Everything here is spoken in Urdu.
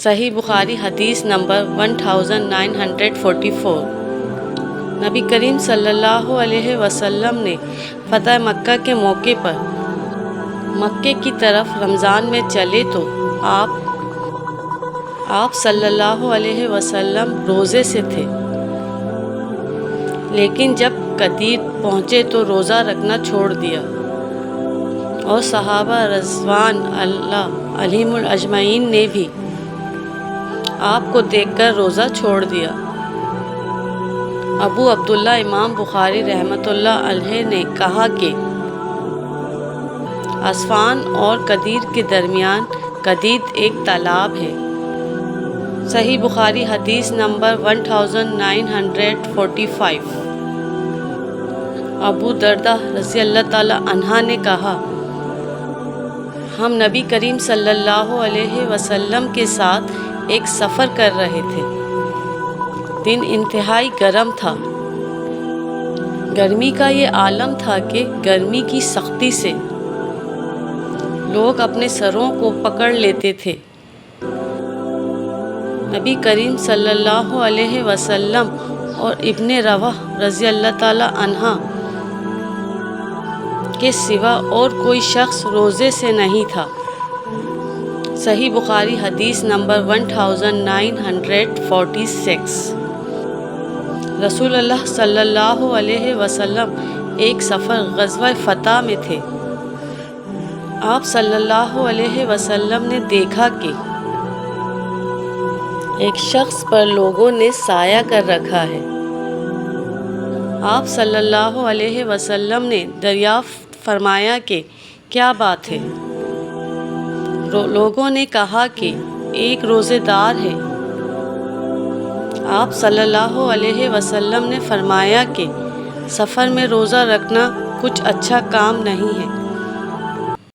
صحیح بخاری حدیث نمبر 1944۔ نبی کریم صلی اللہ علیہ وسلم نے فتح مکہ کے موقع پر مکے کی طرف رمضان میں چلے تو آپ صلی اللہ علیہ وسلم روزے سے تھے، لیکن جب قدیر پہنچے تو روزہ رکھنا چھوڑ دیا، اور صحابہ رضوان اللہ علیہم اجمعین نے بھی آپ کو دیکھ کر روزہ چھوڑ دیا۔ ابو عبداللہ امام بخاری رحمۃ اللہ علیہ نے کہا کہ عصفان اور قدیر کے درمیان قدید ایک تالاب ہے۔ صحیح بخاری حدیث نمبر 1945۔ ابو درداء رضی اللہ تعالی عنہ نے کہا، ہم نبی کریم صلی اللہ علیہ وسلم کے ساتھ ایک سفر کر رہے تھے۔ دن انتہائی گرم تھا۔ گرمی کا یہ عالم تھا کہ گرمی کی سختی سے لوگ اپنے سروں کو پکڑ لیتے تھے۔ نبی کریم صلی اللہ علیہ وسلم اور ابن رواح رضی اللہ تعالی عنہ کے سوا اور کوئی شخص روزے سے نہیں تھا۔ صحیح بخاری حدیث نمبر 1946۔ رسول اللہ صلی اللہ علیہ وسلم ایک سفر غزوہ فتح میں تھے۔ آپ صلی اللہ علیہ وسلم نے دیکھا کہ ایک شخص پر لوگوں نے سایہ کر رکھا ہے۔ آپ صلی اللہ علیہ وسلم نے دریافت فرمایا کہ کیا بات ہے؟ لوگوں نے کہا کہ ایک روزے دار ہے۔ آپ صلی اللہ علیہ وسلم نے فرمایا کہ سفر میں روزہ رکھنا کچھ اچھا کام نہیں ہے۔